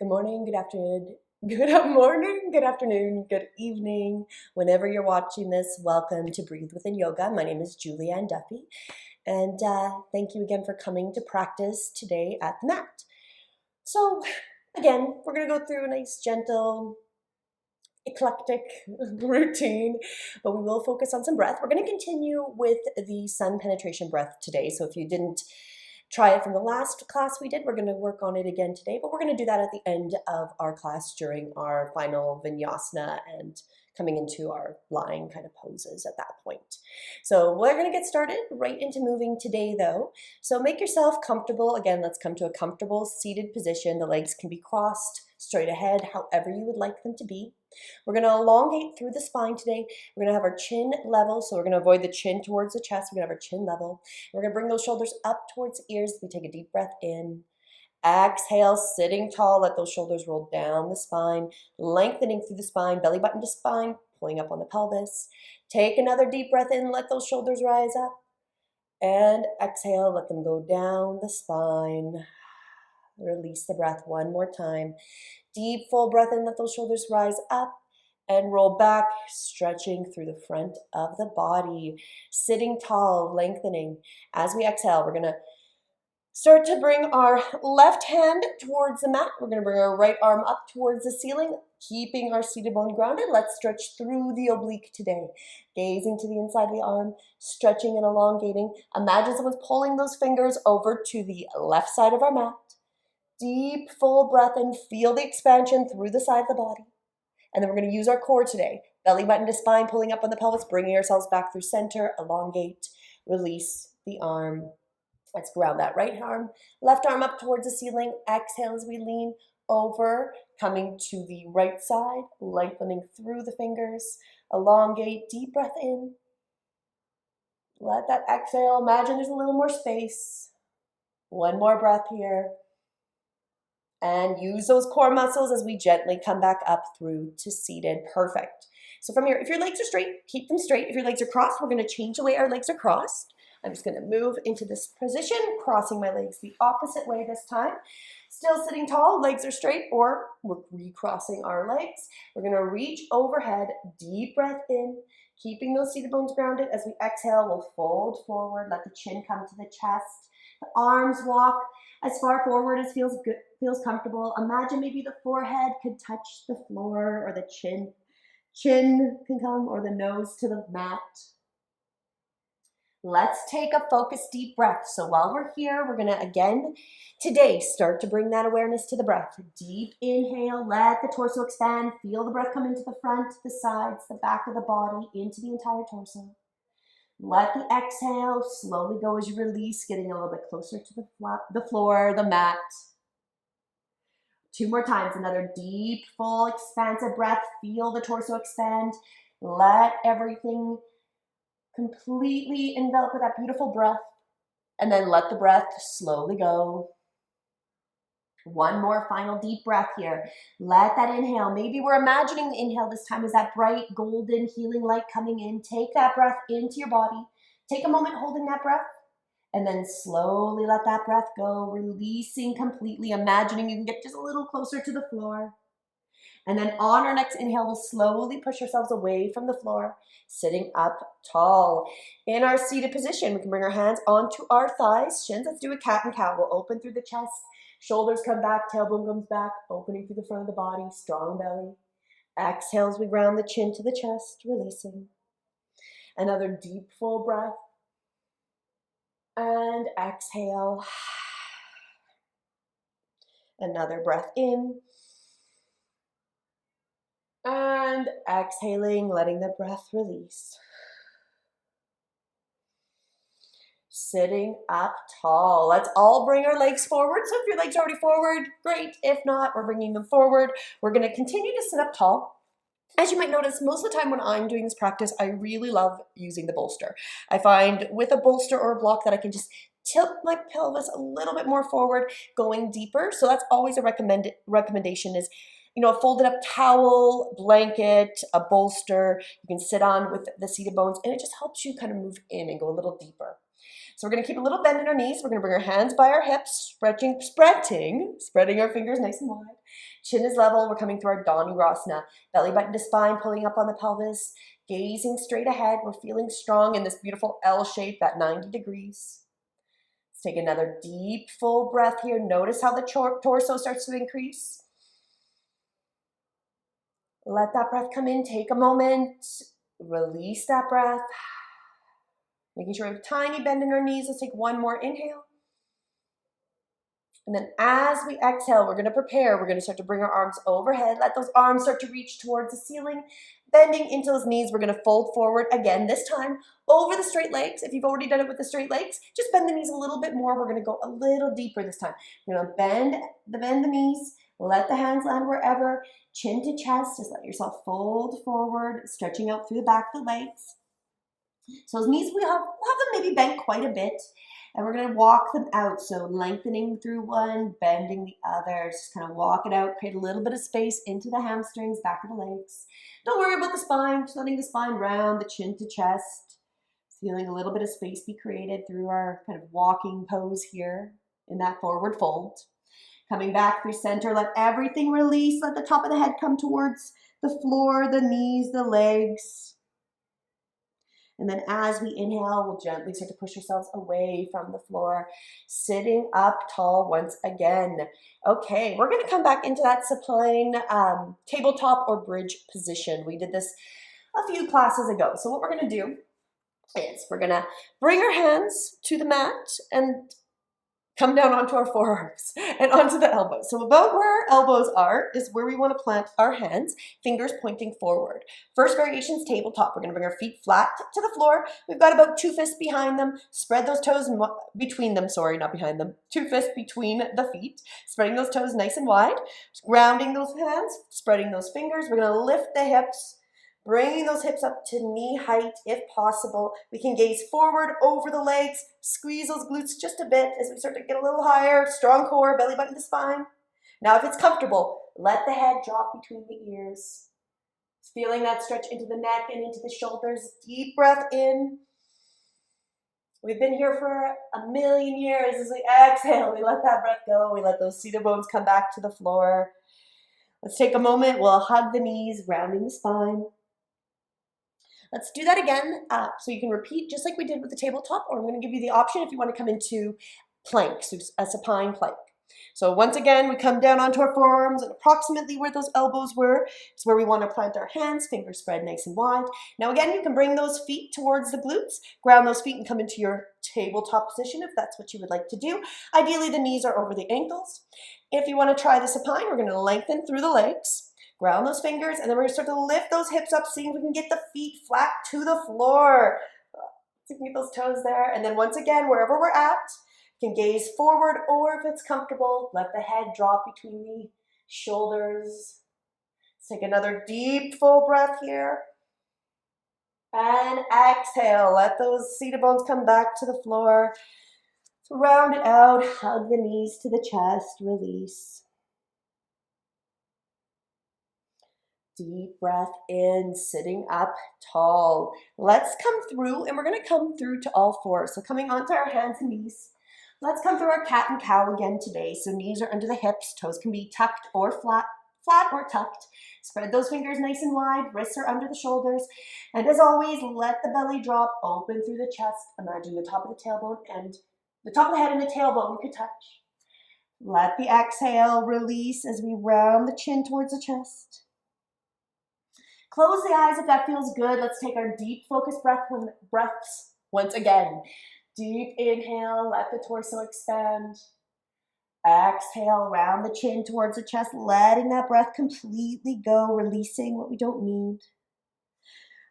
Good morning, good afternoon, good afternoon, good evening. Whenever you're watching this, welcome to Breathe Within Yoga. My name is Julianne Duffy, and thank you again for coming to practice today at the mat. So, again, we're going to go through a nice, gentle, eclectic routine, but we will focus on some breath. We're going to continue with the sun penetration breath today. So if you didn't try it from the last class we did, we're going to work on it again today, but we're going to do that at the end of our class during our final vinyasana and coming into our lying kind of poses at that point. So we're going to get started right into moving today though. So make yourself comfortable. Again, let's come to a comfortable seated position. The legs can be crossed straight ahead, however you would like them to be. We're going to elongate through the spine today. We're going to have our chin level, so we're going to avoid the chin towards the chest. We're going to have our chin level. We're going to bring those shoulders up towards the ears. We take a deep breath in. Exhale, sitting tall. Let those shoulders roll down the spine, lengthening through the spine, belly button to spine, pulling up on the pelvis. Take another deep breath in. Let those shoulders rise up. And exhale, let them go down the spine. Release the breath one more time. Deep, full breath in, let those shoulders rise up and roll back, stretching through the front of the body, sitting tall, lengthening. As we exhale, we're going to start to bring our left hand towards the mat. We're going to bring our right arm up towards the ceiling, keeping our seated bone grounded. Let's stretch through the oblique today. Gazing to the inside of the arm, stretching and elongating. Imagine someone's pulling those fingers over to the left side of our mat. Deep, full breath in. Feel the expansion through the side of the body. And then we're going to use our core today. Belly button to spine, pulling up on the pelvis, bringing ourselves back through center, elongate, release the arm. Let's ground that right arm. Left arm up towards the ceiling. Exhale as we lean over, coming to the right side, lengthening through the fingers. Elongate, deep breath in. Let that exhale. Imagine there's a little more space. One more breath here. And use those core muscles as we gently come back up through to seated. Perfect. So from here, if your legs are straight, keep them straight. If your legs are crossed, we're going to change the way our legs are crossed. I'm just going to move into this position, crossing my legs the opposite way this time. Still sitting tall, legs are straight, or we're recrossing our legs. We're going to reach overhead, deep breath in, keeping those seated bones grounded. As we exhale, we'll fold forward, let the chin come to the chest. The arms walk as far forward as feels good, feels comfortable. Imagine maybe the forehead could touch the floor, or the chin can come, or the nose to the mat. Let's take a focused deep breath. So while we're here, we're going to again today start to bring that awareness to the breath. Deep inhale, let the torso expand. Feel the breath come into the front, the sides, the back of the body, into the entire torso. Let the exhale slowly go as you release, getting a little bit closer to the floor, the mat. Two more times, another deep, full, expansive breath. Feel the torso expand. Let everything completely envelop with that beautiful breath. And then let the breath slowly go. One more final deep breath here. Let that inhale. Maybe we're imagining the inhale this time as that bright, golden, healing light coming in. Take that breath into your body. Take a moment holding that breath. And then slowly let that breath go, releasing completely, imagining you can get just a little closer to the floor. And then on our next inhale, we'll slowly push ourselves away from the floor, sitting up tall. In our seated position, we can bring our hands onto our thighs, shins. Let's do a cat and cow. We'll open through the chest, shoulders come back, tailbone comes back, opening through the front of the body, strong belly. Exhale as we round the chin to the chest, releasing. Another deep, full breath. And exhale. Another breath in. And exhaling, letting the breath release. Sitting up tall. Let's all bring our legs forward. So if your legs are already forward, great. If not, we're bringing them forward. We're going to continue to sit up tall. As you might notice, most of the time when I'm doing this practice, I really love using the bolster. I find with a bolster or a block that I can just tilt my pelvis a little bit more forward, going deeper. So that's always a recommendation is, a folded up towel, blanket, a bolster you can sit on with the seated bones, and it just helps you kind of move in and go a little deeper. So we're going to keep a little bend in our knees. We're going to bring our hands by our hips, spreading our fingers nice and wide. Chin is level. We're coming through our Dhanurasana. Belly button to spine, pulling up on the pelvis, gazing straight ahead. We're feeling strong in this beautiful L shape at 90 degrees. Let's take another deep, full breath here. Notice how the torso starts to increase. Let that breath come in. Take a moment. Release that breath. Making sure we have a tiny bend in our knees. Let's take one more inhale. And then as we exhale, we're going to prepare. We're going to start to bring our arms overhead. Let those arms start to reach towards the ceiling. Bending into those knees, we're going to fold forward again, this time over the straight legs. If you've already done it with the straight legs, just bend the knees a little bit more. We're going to go a little deeper this time. We're going to bend the knees. Let the hands land wherever. Chin to chest. Just let yourself fold forward, stretching out through the back of the legs. So those knees, we'll have them maybe bent quite a bit. And we're going to walk them out. So lengthening through one, bending the other. Just kind of walk it out. Create a little bit of space into the hamstrings, back of the legs. Don't worry about the spine. Just letting the spine round, the chin to chest. Feeling a little bit of space be created through our kind of walking pose here in that forward fold. Coming back through center. Let everything release. Let the top of the head come towards the floor, the knees, the legs. And then as we inhale, we'll gently start to push ourselves away from the floor, sitting up tall once again. Okay, we're going to come back into that supine tabletop or bridge position. We did this a few classes ago. So what we're going to do is we're going to bring our hands to the mat and come down onto our forearms and onto the elbows. So about where our elbows are is where we want to plant our hands, fingers pointing forward. First variation is tabletop. We're going to bring our feet flat to the floor. We've got about 2 fists behind them. Spread those toes between them. Sorry, not behind them. 2 fists between the feet. Spreading those toes nice and wide. Grounding those hands, spreading those fingers. We're going to lift the hips. Bringing those hips up to knee height if possible. We can gaze forward over the legs, squeeze those glutes just a bit as we start to get a little higher, strong core, belly button to spine. Now if it's comfortable, let the head drop between the ears. Feeling that stretch into the neck and into the shoulders. Deep breath in. We've been here for a million years. As we exhale, we let that breath go. We let those seated bones come back to the floor. Let's take a moment. We'll hug the knees, rounding the spine. Let's do that again. So you can repeat just like we did with the tabletop, or I'm going to give you the option if you want to come into plank, so a supine plank. So once again, we come down onto our forearms and approximately where those elbows were. It's where we want to plant our hands, fingers spread nice and wide. Now again, you can bring those feet towards the glutes, ground those feet and come into your tabletop position if that's what you would like to do. Ideally, the knees are over the ankles. If you want to try the supine, we're going to lengthen through the legs. Ground those fingers, and then we're going to start to lift those hips up, seeing if we can get the feet flat to the floor. So you can get those toes there. And then once again, wherever we're at, you can gaze forward, or if it's comfortable, let the head drop between the shoulders. Let's take another deep, full breath here. And exhale. Let those seated bones come back to the floor. So round it out. Hug the knees to the chest. Release. Deep breath in, sitting up tall. Let's come through, and we're going to come through to all fours. So coming onto our hands and knees. Let's come through our cat and cow again today. So knees are under the hips, toes can be tucked or flat or tucked. Spread those fingers nice and wide, wrists are under the shoulders. And as always, let the belly drop, open through the chest. Imagine the top of the tailbone and the top of the head and the tailbone could touch. Let the exhale release as we round the chin towards the chest. Close the eyes if that feels good. Let's take our deep focused breaths once again. Deep inhale, let the torso expand. Exhale, round the chin towards the chest, letting that breath completely go, releasing what we don't need.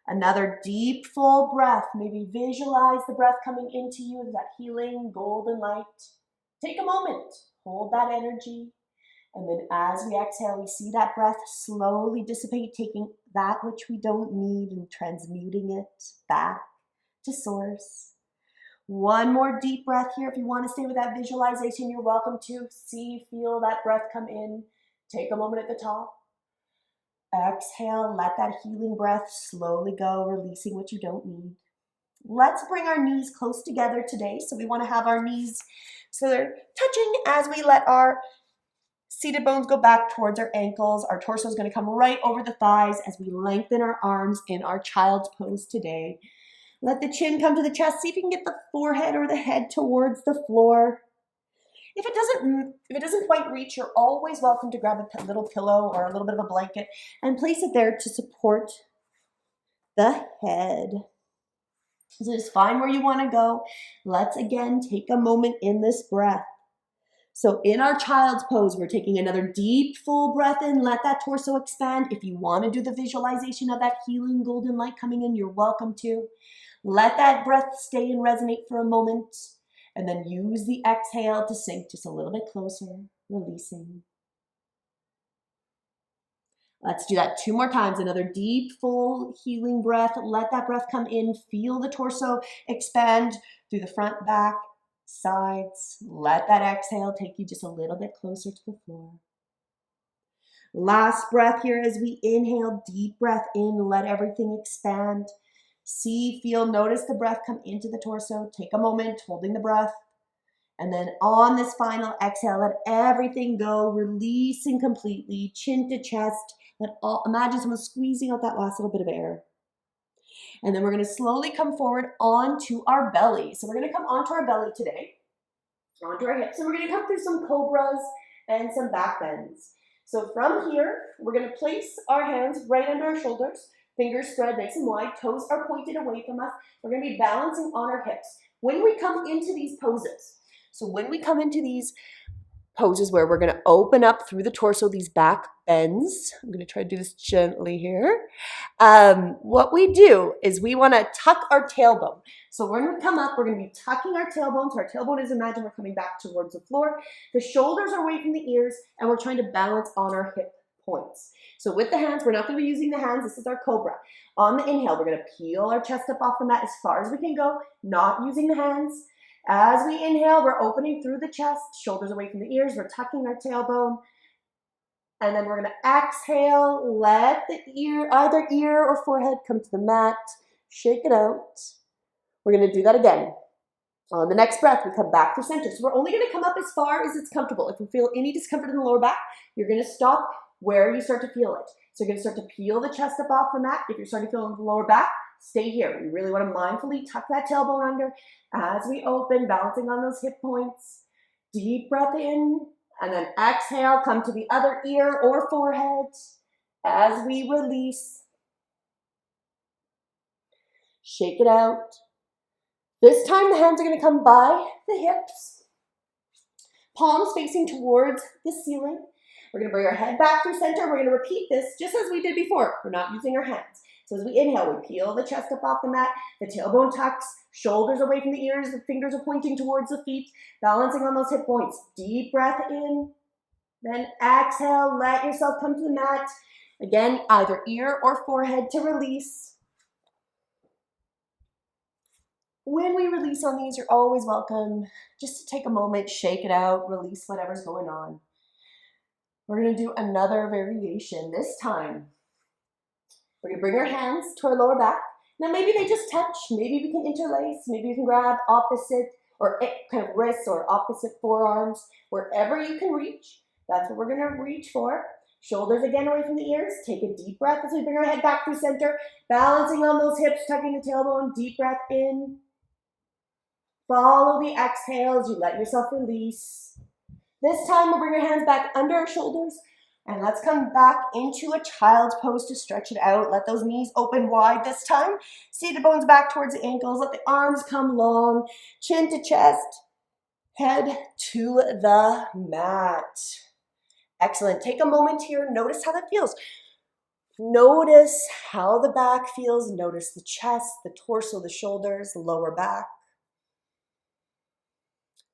Another deep, full breath. Maybe visualize the breath coming into you, that healing golden light. Take a moment, hold that energy. And then as we exhale, we see that breath slowly dissipate, taking that which we don't need and transmuting it back to source. One more deep breath here. If you want to stay with that visualization, you're welcome to. See, feel that breath come in. Take a moment at the top. Exhale, let that healing breath slowly go, releasing what you don't need. Let's bring our knees close together today. So we want to have our knees so they're touching as we let our seated bones go back towards our ankles. Our torso is going to come right over the thighs as we lengthen our arms in our child's pose today. Let the chin come to the chest. See if you can get the forehead or the head towards the floor. If it doesn't quite reach, you're always welcome to grab a little pillow or a little bit of a blanket and place it there to support the head. So just find where you want to go. Let's again take a moment in this breath. So in our child's pose, we're taking another deep, full breath in. Let that torso expand. If you want to do the visualization of that healing golden light coming in, you're welcome to. Let that breath stay and resonate for a moment. And then use the exhale to sink just a little bit closer, releasing. Let's do that 2 more times. Another deep, full, healing breath. Let that breath come in. Feel the torso expand through the front, back, sides. Let that exhale take you just a little bit closer to the floor. Last breath here as we inhale. Deep breath in. Let everything expand. See, feel, notice the breath come into the torso. Take a moment holding the breath. And then on this final exhale, let everything go, releasing completely, chin to chest. Imagine someone squeezing out that last little bit of air. And then we're going to slowly come forward onto our belly. So we're going to come onto our belly today, onto our hips. And we're going to come through some cobras and some back bends. So from here, we're going to place our hands right under our shoulders. Fingers spread nice and wide, toes are pointed away from us. We're going to be balancing on our hips. When we come into these poses, where we're going to open up through the torso, these back bends. I'm going to try to do this gently here. What we do is we want to tuck our tailbone. So when we come up, we're going to be tucking our tailbone. So our tailbone is, imagine we're coming back towards the floor. The shoulders are away from the ears, and we're trying to balance on our hip points. So with the hands, we're not going to be using the hands. This is our cobra. On the inhale, we're going to peel our chest up off the mat as far as we can go, not using the hands. As we inhale, we're opening through the chest, shoulders away from the ears. We're tucking our tailbone. And then we're going to exhale. Let the either ear or forehead come to the mat. Shake it out. We're going to do that again. On the next breath, we come back to center. So we're only going to come up as far as it's comfortable. If you feel any discomfort in the lower back, you're going to stop where you start to feel it. So you're going to start to peel the chest up off the mat. If you're starting to feel the lower back, stay here. We really want to mindfully tuck that tailbone under as we open, balancing on those hip points. Deep breath in, and then exhale, come to the other ear or forehead as we release. Shake it out. This time the hands are going to come by the hips, palms facing towards the ceiling. We're going to bring our head back through center. We're going to repeat this just as we did before. We're not using our hands. So as we inhale, we peel the chest up off the mat, the tailbone tucks, shoulders away from the ears, the fingers are pointing towards the feet, balancing on those hip points. Deep breath in, then exhale, let yourself come to the mat. Again, either ear or forehead to release. When we release on these, you're always welcome just to take a moment, shake it out, release whatever's going on. We're going to do another variation. This time, we're going to bring our hands to our lower back. Now maybe they just touch. Maybe we can interlace. Maybe you can grab opposite or kind of wrists or opposite forearms. Wherever you can reach, that's what we're going to reach for. Shoulders again away from the ears. Take a deep breath as we bring our head back through center. Balancing on those hips, tucking the tailbone. Deep breath in. Follow the exhale as you let yourself release. This time we'll bring our hands back under our shoulders and let's come back into a child's pose to stretch it out. Let those knees open wide this time. Seated bones back towards the ankles. Let the arms come long, chin to chest, head to the mat. Excellent. Take a moment here. Notice how that feels. Notice how the back feels. Notice the chest, the torso, the shoulders, the lower back.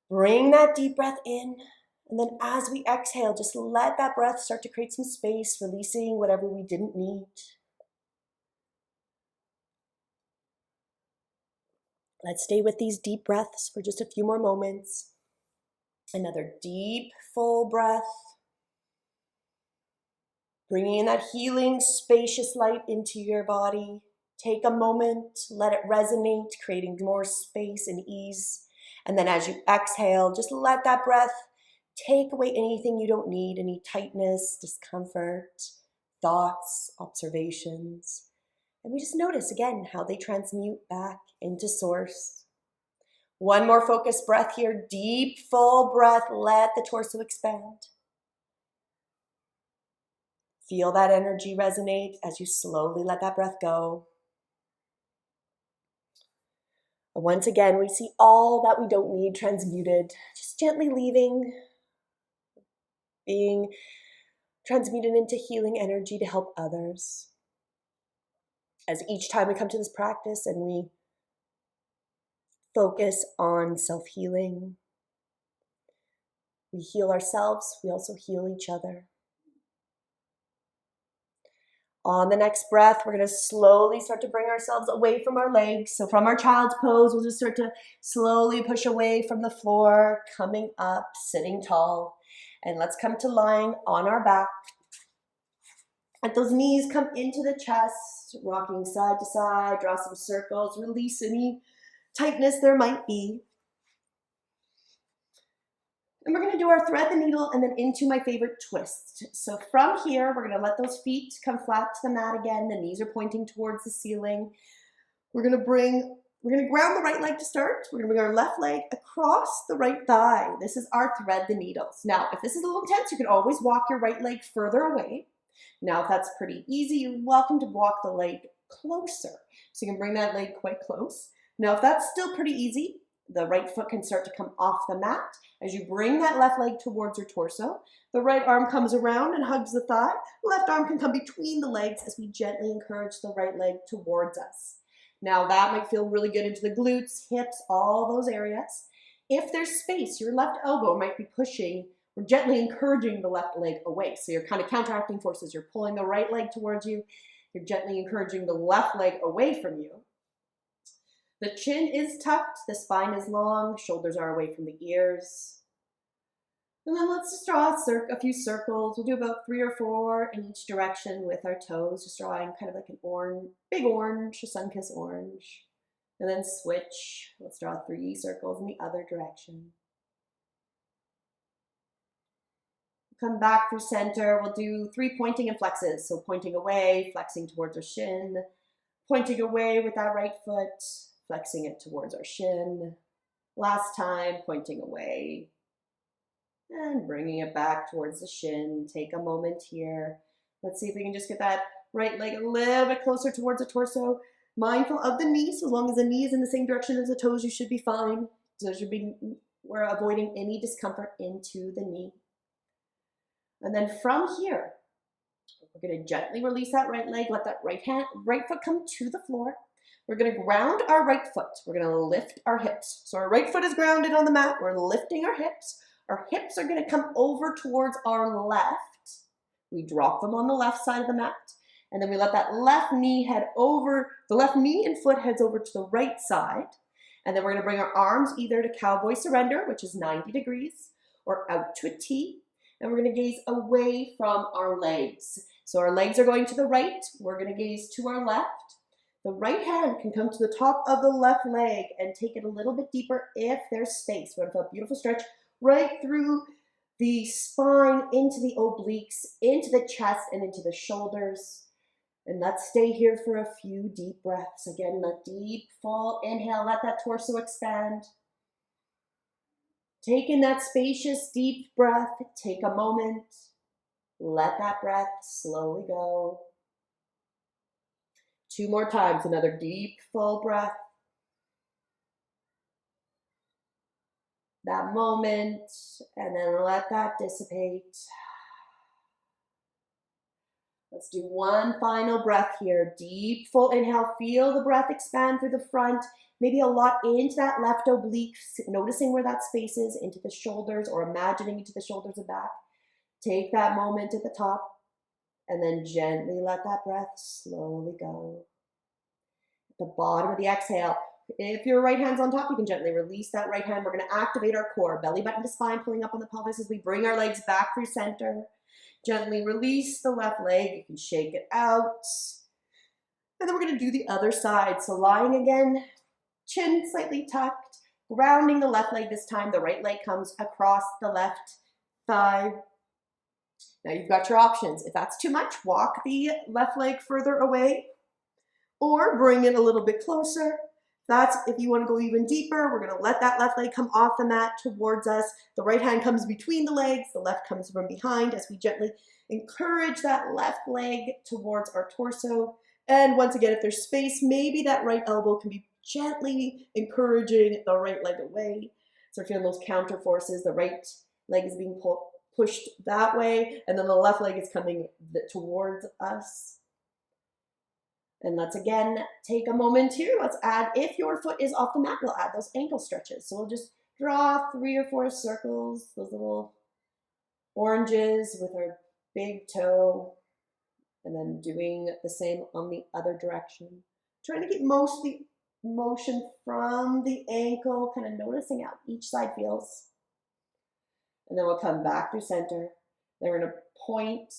Bring that deep breath in. And then as we exhale, just let that breath start to create some space, releasing whatever we didn't need. Let's stay with these deep breaths for just a few more moments. Another deep, full breath. Bringing in that healing, spacious light into your body. Take a moment, let it resonate, creating more space and ease. And then as you exhale, just let that breath take away anything you don't need, any tightness, discomfort, thoughts, observations. And we just notice again how they transmute back into source. One more focused breath here, deep, full breath. Let the torso expand. Feel that energy resonate as you slowly let that breath go. And once again, we see all that we don't need transmuted, just gently leaving, being transmuted into healing energy to help others. As each time we come to this practice and we focus on self-healing, we heal ourselves, we also heal each other. On the next breath, we're going to slowly start to bring ourselves away from our legs. So from our child's pose, we'll just start to slowly push away from the floor, coming up, sitting tall. And let's come to lying on our back. Let those knees come into the chest, rocking side to side, draw some circles, release any tightness there might be. And we're going to do our thread the needle and then into my favorite twist. So from here, we're going to let those feet come flat to the mat again. The knees are pointing towards the ceiling. We're going to ground the right leg to start. We're going to bring our left leg across the right thigh. This is our thread the needles. Now, if this is a little intense, you can always walk your right leg further away. Now, if that's pretty easy, you're welcome to walk the leg closer. So you can bring that leg quite close. Now, if that's still pretty easy, the right foot can start to come off the mat. As you bring that left leg towards your torso, the right arm comes around and hugs the thigh. Left arm can come between the legs as we gently encourage the right leg towards us. Now that might feel really good into the glutes, hips, all those areas. If there's space, your left elbow might be pushing or gently encouraging the left leg away. So you're kind of counteracting forces. You're pulling the right leg towards you. You're gently encouraging the left leg away from you. The chin is tucked, the spine is long, shoulders are away from the ears. And then let's just draw a few circles. We'll do about 3 or 4 in each direction with our toes, just drawing kind of like an orange, big orange, a sun-kissed orange. And then switch. Let's draw 3 circles in the other direction. Come back through center. We'll do 3 pointing and flexes. So pointing away, flexing towards our shin, pointing away with that right foot, flexing it towards our shin. Last time, pointing away and bringing it back towards the shin. Take a moment here. Let's see if we can just get that right leg a little bit closer towards the torso. Mindful of the knees. So as long as the knee is in the same direction as the toes, you should be fine. So we're avoiding any discomfort into the knee. And then from here, we're going to gently release that right leg. Let that right foot come to the floor. We're going to ground our right foot. We're going to lift our hips. So our right foot is grounded on the mat. We're lifting our hips. Our hips are going to come over towards our left. We drop them on the left side of the mat. And then we let that left knee head over. The left knee and foot heads over to the right side. And then we're going to bring our arms either to cowboy surrender, which is 90 degrees, or out to a T. And we're going to gaze away from our legs. So our legs are going to the right. We're going to gaze to our left. The right hand can come to the top of the left leg and take it a little bit deeper if there's space. We're going to feel a beautiful stretch right through the spine, into the obliques, into the chest, and into the shoulders. And let's stay here for a few deep breaths. Again, a deep, full inhale. Let that torso expand. Take in that spacious, deep breath. Take a moment. Let that breath slowly go. 2 more times, another deep, full breath. That moment, and then let that dissipate. Let's do one final breath here. Deep, full inhale. Feel the breath expand through the front. Maybe a lot into that left oblique, noticing where that space is, into the shoulders, or imagining into the shoulders and back. Take that moment at the top. And then gently let that breath slowly go. At the bottom of the exhale, if your right hand's on top, you can gently release that right hand. We're going to activate our core. Belly button to spine, pulling up on the pelvis as we bring our legs back through center. Gently release the left leg. You can shake it out. And then we're going to do the other side. So lying again, chin slightly tucked, grounding the left leg this time. The right leg comes across the left thigh. Now you've got your options. If that's too much, walk the left leg further away or bring it a little bit closer. That's if you want to go even deeper. We're going to let that left leg come off the mat towards us. The right hand comes between the legs. The left comes from behind as we gently encourage that left leg towards our torso. And once again, if there's space, maybe that right elbow can be gently encouraging the right leg away. So we're feeling those counter forces. The right leg is being pushed that way, and then the left leg is coming towards us. And let's again take a moment here. Let's add, if your foot is off the mat, we'll add those ankle stretches. So we'll just draw 3 or 4 circles, those little oranges with our big toe, and then doing the same on the other direction. Trying to get most of the motion from the ankle, kind of noticing how each side feels. And then we'll come back through center. Then we're going to point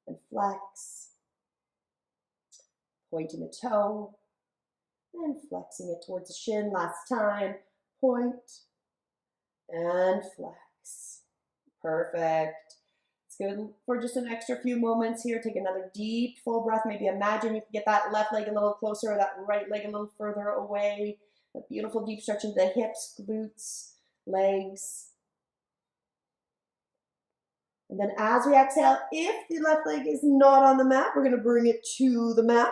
and flex. Pointing the toe and flexing it towards the shin. Last time, point and flex. Perfect. It's good for just an extra few moments here. Take another deep, full breath. Maybe imagine you can get that left leg a little closer or that right leg a little further away. A beautiful deep stretch into the hips, glutes, legs. And then as we exhale, if the left leg is not on the mat, we're going to bring it to the mat.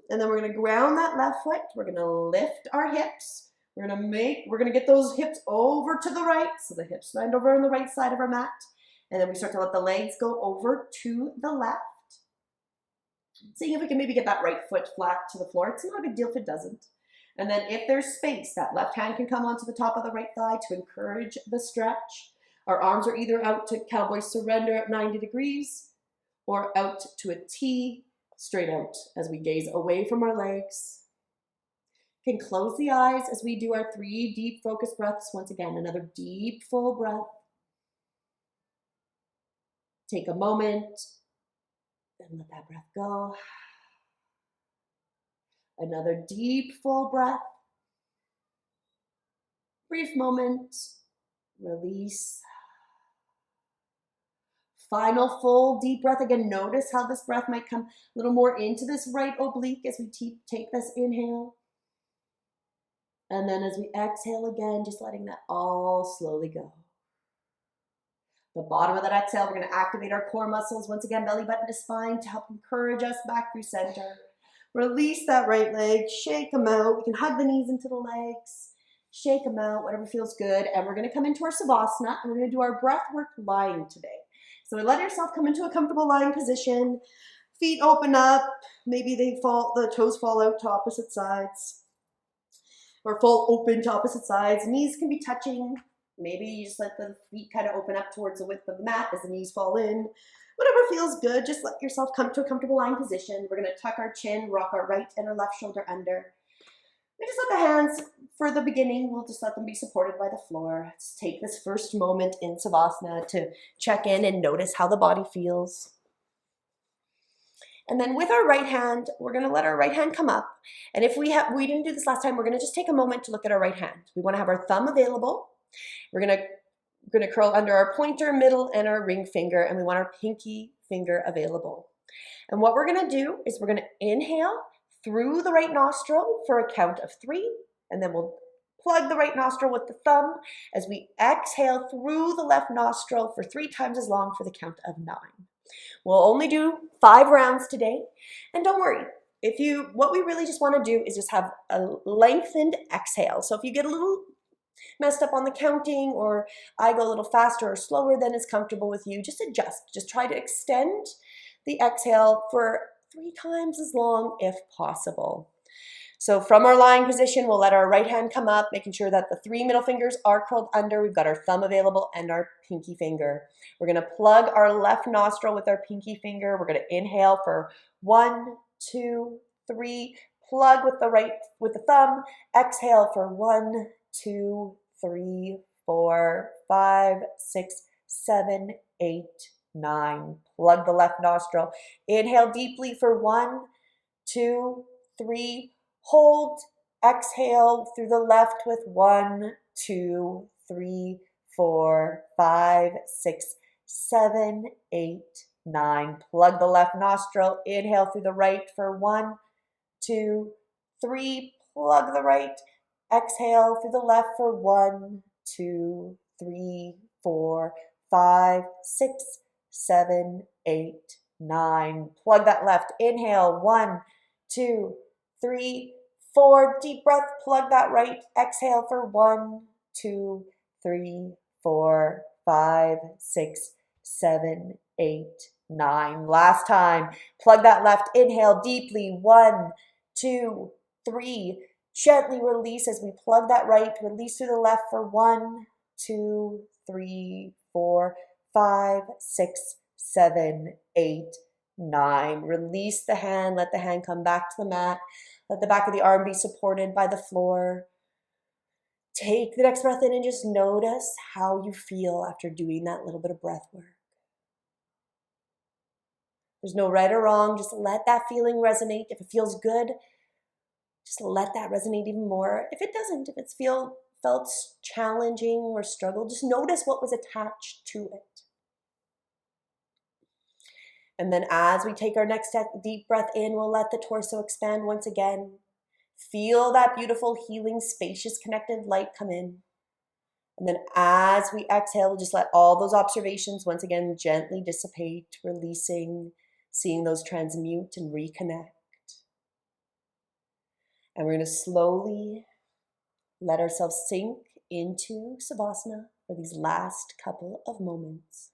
And then we're going to ground that left foot. We're going to lift our hips. We're going to get those hips over to the right. So the hips land over on the right side of our mat. And then we start to let the legs go over to the left. Seeing if we can maybe get that right foot flat to the floor. It's not a big deal if it doesn't. And then if there's space, that left hand can come onto the top of the right thigh to encourage the stretch. Our arms are either out to cowboy surrender at 90 degrees or out to a T, straight out as we gaze away from our legs. Can close the eyes as we do our 3 deep focused breaths. Once again, another deep full breath. Take a moment and let that breath go. Another deep full breath. Brief moment. Release. Final full deep breath. Again, notice how this breath might come a little more into this right oblique as we take this inhale. And then as we exhale again, just letting that all slowly go. The bottom of that exhale, we're going to activate our core muscles. Once again, belly button to spine to help encourage us back through center. Release that right leg, shake them out. We can hug the knees into the legs, shake them out, whatever feels good. And we're going to come into our savasana, and we're going to do our breath work lying today. So let yourself come into a comfortable lying position. Feet open up. Maybe the toes fall out to opposite sides, or fall open to opposite sides. Knees can be touching. Maybe you just let the feet kind of open up towards the width of the mat as the knees fall in. Whatever feels good, just let yourself come to a comfortable lying position. We're going to tuck our chin, rock our right and our left shoulder under. We just let the hands, for the beginning, we'll just let them be supported by the floor. Let's take this first moment in Savasana to check in and notice how the body feels. And then with our right hand, we're going to let our right hand come up. And if we didn't do this last time, we're going to just take a moment to look at our right hand. We want to have our thumb available. We're going to curl under our pointer, middle, and our ring finger, and we want our pinky finger available. And what we're going to do is we're going to inhale through the right nostril for a count of 3, and then we'll plug the right nostril with the thumb as we exhale through the left nostril for 3 times as long for the count of 9. We'll only do 5 rounds today, and don't worry. What we really just want to do is just have a lengthened exhale. So if you get a little messed up on the counting, or I go a little faster or slower than is comfortable with you, just adjust. Just try to extend the exhale for 3 times as long if possible. So from our lying position, we'll let our right hand come up, making sure that the 3 middle fingers are curled under. We've got our thumb available and our pinky finger. We're going to plug our left nostril with our pinky finger. We're going to inhale for 1, 2, 3. Plug with the thumb. Exhale for 1, 2, 3, 4, 5, 6, 7, 8, 9. Plug the left nostril. Inhale deeply for 1, 2, 3. Hold. Exhale through the left with 1, 2, 3, 4, 5, 6, 7, 8, 9. Plug the left nostril. Inhale through the right for 1, 2, 3. Plug the right. Exhale through the left for 1, 2, 3, 4, 5, 6, 7, 8, 9. Plug that left. Inhale. 1, 2, 3, 4. Deep breath. Plug that right. Exhale for 1, 2, 3, 4, 5, 6, 7, 8, 9. Last time. Plug that left. Inhale deeply. 1, 2, 3. Gently release as we plug that right. Release through the left for 1, 2, 3, 4, 5, 6, 7, 8, 9. Release the hand. Let the hand come back to the mat. Let the back of the arm be supported by the floor. Take the next breath in and just notice how you feel after doing that little bit of breath work. There's no right or wrong. Just let that feeling resonate. If it feels good, just let that resonate even more. If it doesn't, if it's felt challenging or struggle, just notice what was attached to it. And then as we take our next deep breath in, we'll let the torso expand once again. Feel that beautiful, healing, spacious, connected light come in. And then as we exhale, we'll just let all those observations once again gently dissipate, releasing, seeing those transmute and reconnect. And we're going to slowly let ourselves sink into Savasana for these last couple of moments.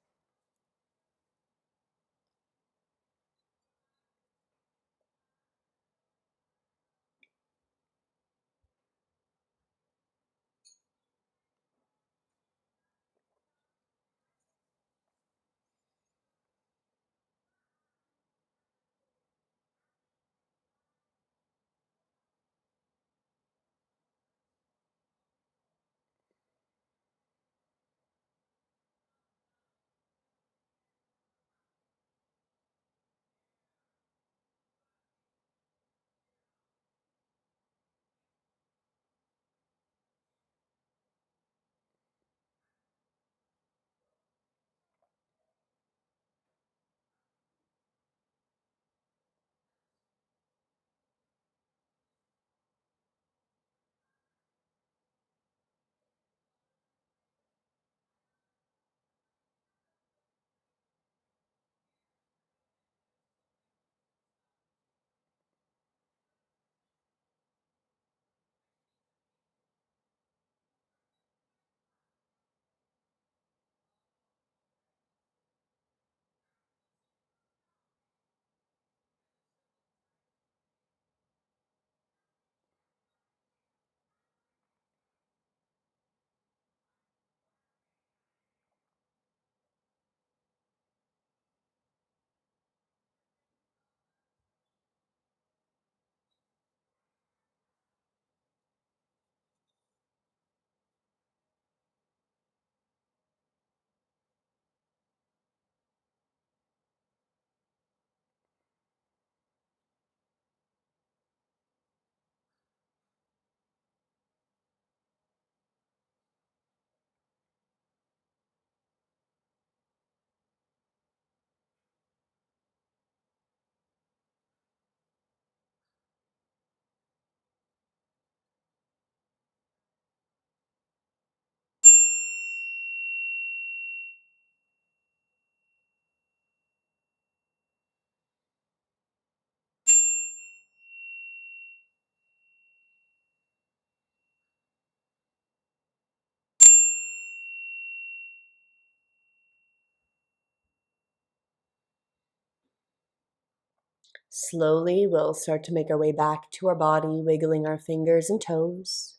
Slowly, we'll start to make our way back to our body, wiggling our fingers and toes.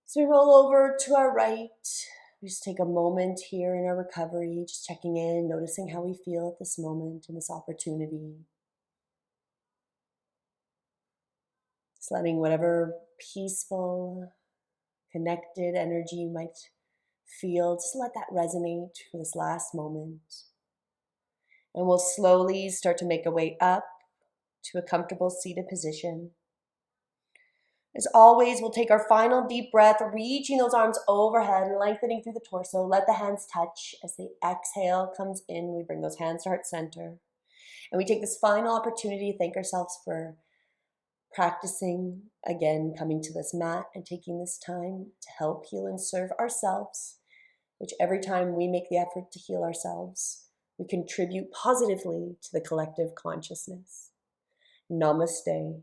So we roll over to our right. We just take a moment here in our recovery, just checking in, noticing how we feel at this moment and this opportunity. Just letting whatever peaceful, connected energy you might feel, just let that resonate for this last moment. And we'll slowly start to make our way up to a comfortable seated position. As always, we'll take our final deep breath, reaching those arms overhead and lengthening through the torso. Let the hands touch. As the exhale comes in, we bring those hands to heart center. And we take this final opportunity to thank ourselves for practicing, again, coming to this mat and taking this time to help heal and serve ourselves, which every time we make the effort to heal ourselves, we contribute positively to the collective consciousness. Namaste.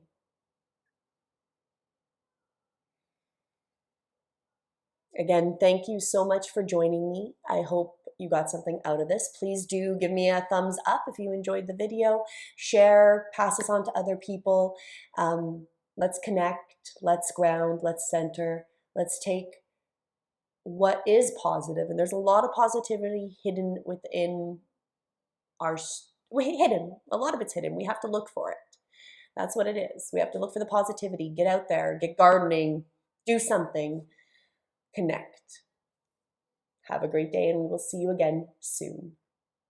Again, thank you so much for joining me. I hope you got something out of this. Please do give me a thumbs up if you enjoyed the video. Share, pass this on to other people. Let's connect, let's ground, let's center. Let's take what is positive, and there's a lot of positivity hidden within our, hidden. A lot of it's hidden. We have to look for it. That's what it is. We have to look for the positivity. Get out there, get gardening, do something. Connect. Have a great day, and we will see you again soon.